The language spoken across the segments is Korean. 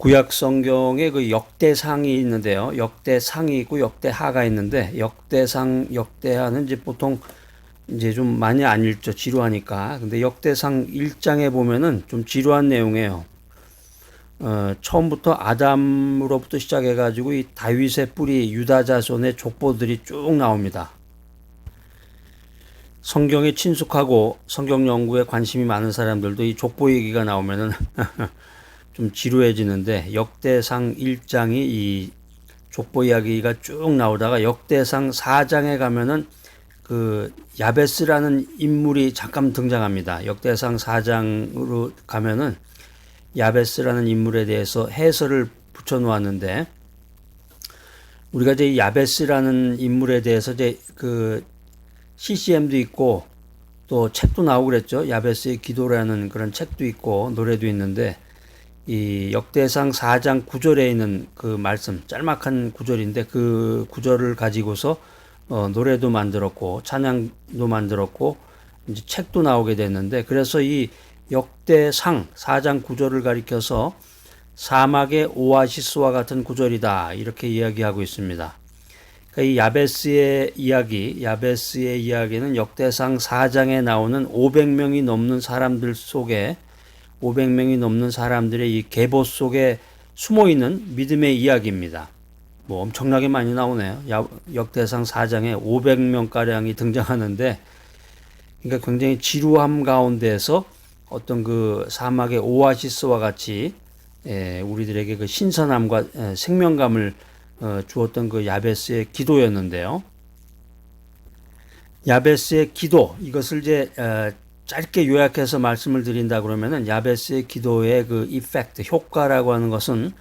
구약 성경에 그 역대상이 있는데요. 역대상이 있고 역대하가 있는데, 역대상, 역대하는 이제 보통 이제 좀 많이 안 읽죠. 지루하니까. 근데 역대상 1장에 보면은 좀 지루한 내용이에요. 처음부터 아담으로부터 시작해가지고 이 다윗의 뿌리 유다 자손의 족보들이 쭉 나옵니다. 성경에 친숙하고 성경 연구에 관심이 많은 사람들도 이 족보 얘기가 나오면은 좀 지루해지는데, 역대상 1장이 이 족보 이야기가 쭉 나오다가 역대상 4장에 가면은 그 야베스라는 인물이 잠깐 등장합니다. 역대상 4장으로 가면은 야베스라는 인물에 대해서 해설을 붙여 놓았는데, 우리가 이제 야베스라는 인물에 대해서 이제 그 CCM도 있고 또 책도 나오고 그랬죠. 야베스의 기도라는 그런 책도 있고 노래도 있는데, 이 역대상 4장 9절에 있는 그 말씀, 짤막한 구절인데 그 구절을 가지고서 노래도 만들었고 찬양도 만들었고 이제 책도 나오게 됐는데, 그래서 이 역대상 4장 9절을 가리켜서 사막의 오아시스와 같은 구절이다 이렇게 이야기하고 있습니다. 그러니까 이 야베스의 이야기는 역대상 4장에 나오는 500명이 넘는 사람들 속에 500명이 넘는 사람들의 이 계보 속에 숨어있는 믿음의 이야기입니다. 뭐 엄청나게 많이 나오네요. 역대상 4장에 500명가량이 등장하는데, 그러니까 굉장히 지루함 가운데서 어떤 그 사막의 오아시스와 같이 우리들에게 그 신선함과 생명감을 주었던 그 야베스의 기도였는데요. 야베스의 기도, 이것을 이제 짧게 요약해서 말씀을 드린다 그러면은, 야베스의 기도의 그 이펙트, 효과라고 하는 것은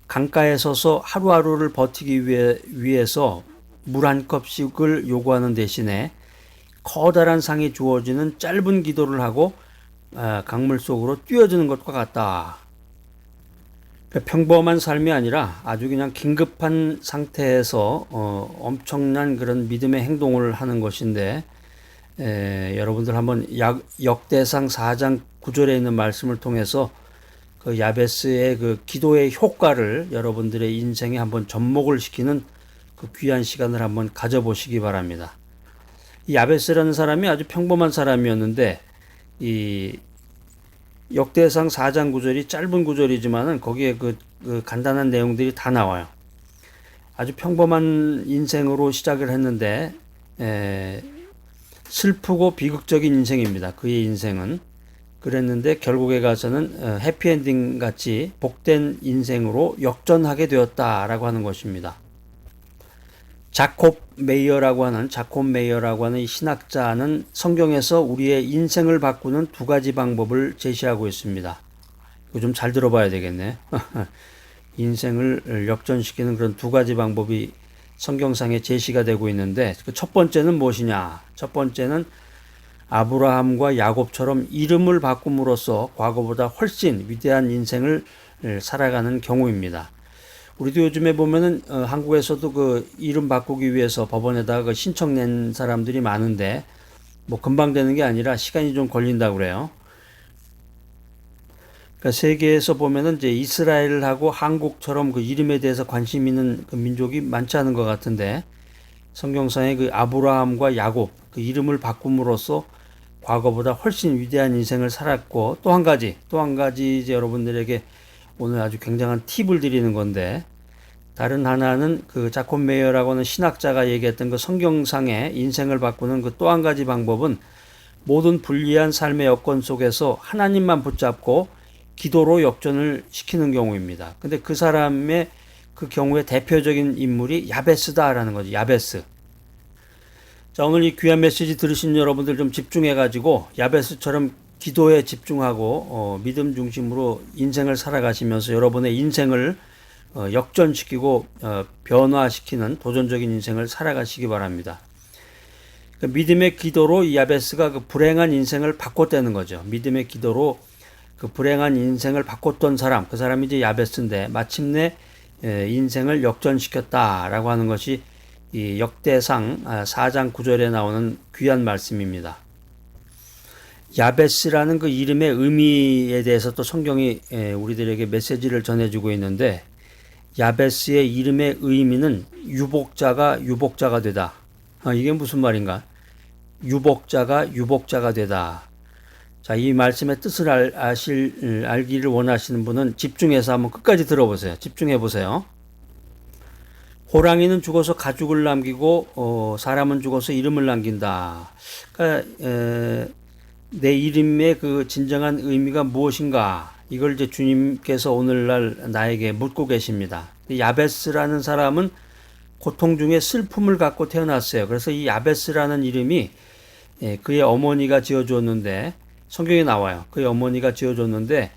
강가에 서서 하루하루를 버티기 위해서 물 한 컵씩을 요구하는 대신에 커다란 상이 주어지는 짧은 기도를 하고 강물 속으로 뛰어드는 것과 같다. 평범한 삶이 아니라 아주 그냥 긴급한 상태에서 엄청난 그런 믿음의 행동을 하는 것인데, 여러분들 한번 역대상 4장 9절에 있는 말씀을 통해서 그 야베스의 그 기도의 효과를 여러분들의 인생에 한번 접목을 시키는 그 귀한 시간을 한번 가져보시기 바랍니다. 이 야베스라는 사람이 아주 평범한 사람이었는데, 이 역대상 4장 9절이 짧은 구절이지만은 거기에 그 간단한 내용들이 다 나와요. 아주 평범한 인생으로 시작을 했는데 슬프고 비극적인 인생입니다. 그의 인생은. 그랬는데 결국에 가서는 해피엔딩 같이 복된 인생으로 역전하게 되었다라고 하는 것입니다. 자콥 메이어라고 하는 이 신학자는 성경에서 우리의 인생을 바꾸는 두 가지 방법을 제시하고 있습니다. 이거 좀 잘 들어봐야 되겠네. 인생을 역전시키는 그런 두 가지 방법이 성경상에 제시가 되고 있는데, 그 첫 번째는 무엇이냐? 첫 번째는 아브라함과 야곱처럼 이름을 바꿈으로써 과거보다 훨씬 위대한 인생을 살아가는 경우입니다. 우리도 요즘에 보면은 한국에서도 그 이름 바꾸기 위해서 법원에다가 그 신청 낸 사람들이 많은데, 뭐 금방 되는 게 아니라 시간이 좀 걸린다고 그래요. 그러니까 세계에서 보면은 이제 이스라엘하고 한국처럼 그 이름에 대해서 관심 있는 그 민족이 많지 않은 것 같은데, 성경상의 그 아브라함과 야곱 그 이름을 바꿈으로써 과거보다 훨씬 위대한 인생을 살았고, 또 한 가지 이제 여러분들에게 오늘 아주 굉장한 팁을 드리는 건데, 다른 하나는 그 자콥 메이어라고 하는 신학자가 얘기했던 그 성경상의 인생을 바꾸는 그 또 한 가지 방법은 모든 불리한 삶의 여건 속에서 하나님만 붙잡고 기도로 역전을 시키는 경우입니다. 근데 그 사람의 그 경우에 대표적인 인물이 야베스다라는 거죠. 야베스. 자, 오늘 이 귀한 메시지 들으신 여러분들 좀 집중해가지고 야베스처럼 기도에 집중하고 믿음 중심으로 인생을 살아가시면서 여러분의 인생을 역전시키고 변화시키는 도전적인 인생을 살아가시기 바랍니다. 그 믿음의 기도로 이 야베스가 그 불행한 인생을 바꿨다는 거죠. 믿음의 기도로 그 불행한 인생을 바꿨던 사람, 그 사람이 이제 야베스인데 마침내 인생을 역전시켰다라고 하는 것이 이 역대상 4장 9절에 나오는 귀한 말씀입니다. 야베스라는 그 이름의 의미에 대해서 또 성경이 우리들에게 메시지를 전해주고 있는데, 야베스의 이름의 의미는 유복자가 되다. 이게 무슨 말인가? 유복자가 되다. 자, 이 말씀의 뜻을 알기를 원하시는 분은 집중해서 한번 끝까지 들어보세요. 집중해 보세요. 호랑이는 죽어서 가죽을 남기고 사람은 죽어서 이름을 남긴다. 그러니까 내 이름의 그 진정한 의미가 무엇인가? 이걸 이제 주님께서 오늘날 나에게 묻고 계십니다. 야베스라는 사람은 고통 중에 슬픔을 갖고 태어났어요. 그래서 이 야베스라는 이름이 그의 어머니가 지어줬는데, 성경에 나와요. 그의 어머니가 지어줬는데,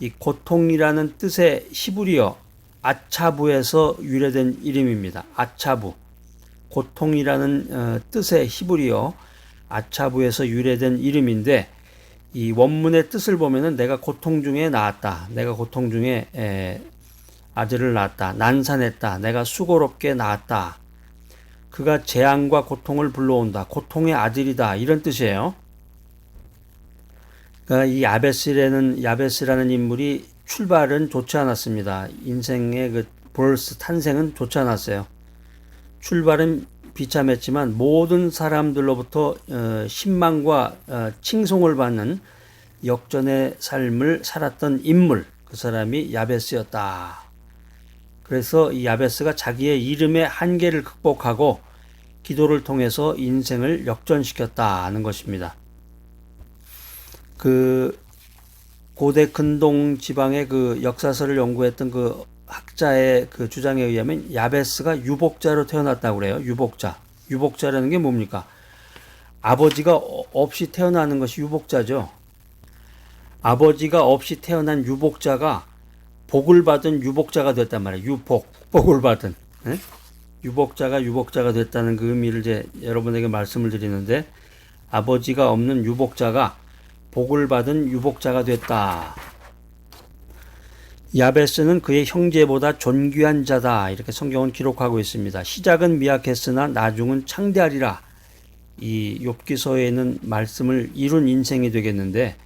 이 고통이라는 뜻의 히브리어 아차부에서 유래된 이름입니다. 아차부. 고통이라는 뜻의 히브리어 아차부에서 유래된 이름인데, 이 원문의 뜻을 보면은 내가 고통 중에 낳았다. 내가 고통 중에 아들을 낳았다. 난산했다. 내가 수고롭게 낳았다. 그가 재앙과 고통을 불러온다. 고통의 아들이다. 이런 뜻이에요. 그러니까 이 야베스라는 인물이 출발은 좋지 않았습니다. 인생의 그 탄생은 좋지 않았어요. 출발은 비참했지만 모든 사람들로부터 신망과 칭송을 받는 역전의 삶을 살았던 인물, 그 사람이 야베스였다. 그래서 이 야베스가 자기의 이름의 한계를 극복하고 기도를 통해서 인생을 역전시켰다는 것입니다. 그 고대 근동 지방의 그 역사서를 연구했던 그 학자의 그 주장에 의하면 야베스가 유복자로 태어났다고 그래요. 유복자라는 게 뭡니까? 아버지가 없이 태어나는 것이 유복자죠. 아버지가 없이 태어난 유복자가 복을 받은 유복자가 됐단 말이에요. 복을 받은. 네? 유복자가 됐다는 그 의미를 이제 여러분에게 말씀을 드리는데, 아버지가 없는 유복자가 복을 받은 유복자가 됐다. 야베스는 그의 형제보다 존귀한 자다. 이렇게 성경은 기록하고 있습니다. 시작은 미약했으나 나중은 창대하리라. 이 욥기서에 있는 말씀을 이룬 인생이 되겠는데,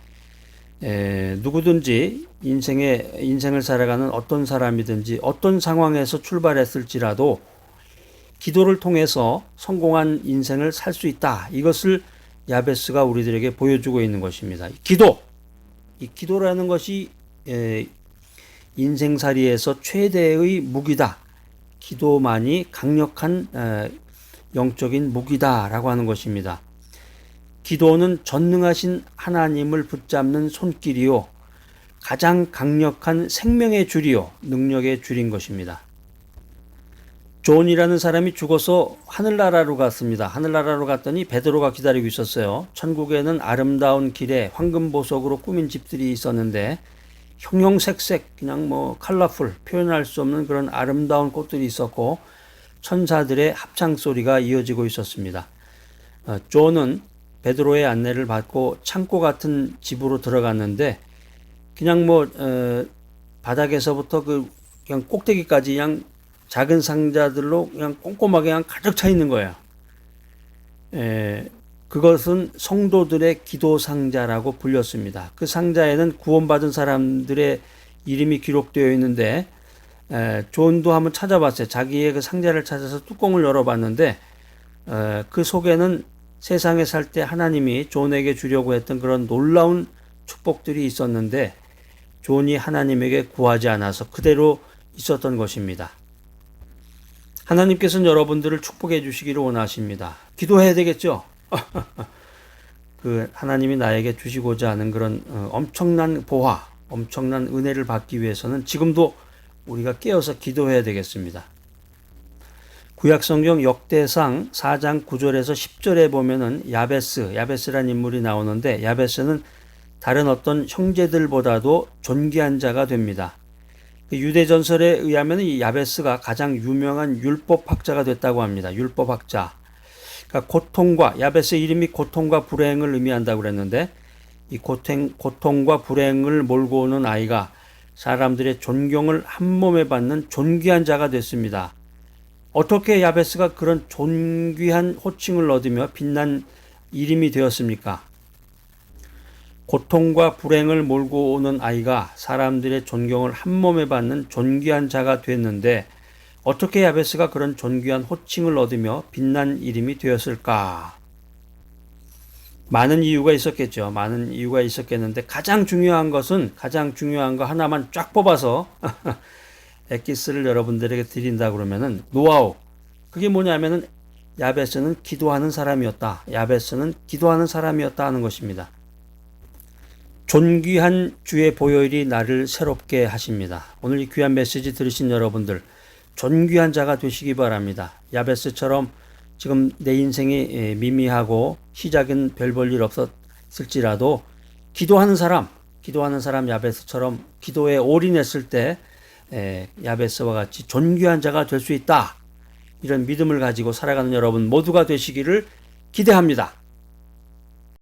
누구든지 인생을 살아가는 어떤 사람이든지 어떤 상황에서 출발했을지라도 기도를 통해서 성공한 인생을 살 수 있다. 이것을 야베스가 우리들에게 보여주고 있는 것입니다. 이 기도라는 것이 인생살이에서 최대의 무기다. 기도만이 강력한 영적인 무기다라고 하는 것입니다. 기도는 전능하신 하나님을 붙잡는 손길이요, 가장 강력한 생명의 줄이요, 능력의 줄인 것입니다. 존이라는 사람이 죽어서 하늘나라로 갔습니다. 하늘나라로 갔더니 베드로가 기다리고 있었어요. 천국에는 아름다운 길에 황금보석으로 꾸민 집들이 있었는데 형형색색 그냥 컬러풀, 표현할 수 없는 그런 아름다운 꽃들이 있었고 천사들의 합창소리가 이어지고 있었습니다. 존은 베드로의 안내를 받고 창고 같은 집으로 들어갔는데 그냥 바닥에서부터 그냥 꼭대기까지 그냥 작은 상자들로 그냥 꼼꼼하게 그냥 가득 차 있는 거예요. 그것은 성도들의 기도 상자라고 불렸습니다. 그 상자에는 구원받은 사람들의 이름이 기록되어 있는데 존도 한번 찾아봤어요. 자기의 그 상자를 찾아서 뚜껑을 열어봤는데 그 속에는 세상에 살 때 하나님이 존에게 주려고 했던 그런 놀라운 축복들이 있었는데 존이 하나님에게 구하지 않아서 그대로 있었던 것입니다. 하나님께서는 여러분들을 축복해 주시기를 원하십니다. 기도해야 되겠죠? 그 하나님이 나에게 주시고자 하는 그런 엄청난 보화, 엄청난 은혜를 받기 위해서는 지금도 우리가 깨어서 기도해야 되겠습니다. 구약성경 역대상 4장 9절에서 10절에 보면은 야베스라는 인물이 나오는데 야베스는 다른 어떤 형제들보다도 존귀한 자가 됩니다. 유대 전설에 의하면 이 야베스가 가장 유명한 율법학자가 됐다고 합니다. 율법학자. 그러니까 야베스의 이름이 고통과 불행을 의미한다고 그랬는데 이 고통과 불행을 몰고 오는 아이가 사람들의 존경을 한 몸에 받는 존귀한 자가 됐습니다. 어떻게 야베스가 그런 존귀한 호칭을 얻으며 빛난 이름이 되었습니까? 고통과 불행을 몰고 오는 아이가 사람들의 존경을 한몸에 받는 존귀한 자가 됐는데 어떻게 야베스가 그런 존귀한 호칭을 얻으며 빛난 이름이 되었을까? 많은 이유가 있었겠죠. 많은 이유가 있었겠는데 가장 중요한 거 하나만 쫙 뽑아서 엑기스를 여러분들에게 드린다 그러면은 노아우. 그게 뭐냐면은 야베스는 기도하는 사람이었다. 야베스는 기도하는 사람이었다 하는 것입니다. 존귀한 주의 보혈이 나를 새롭게 하십니다. 오늘 이 귀한 메시지 들으신 여러분들 존귀한 자가 되시기 바랍니다. 야베스처럼 지금 내 인생이 미미하고 시작은 별 볼 일 없었을지라도 기도하는 사람 야베스처럼 기도에 올인했을 때 야베스와 같이 존귀한 자가 될 수 있다. 이런 믿음을 가지고 살아가는 여러분 모두가 되시기를 기대합니다.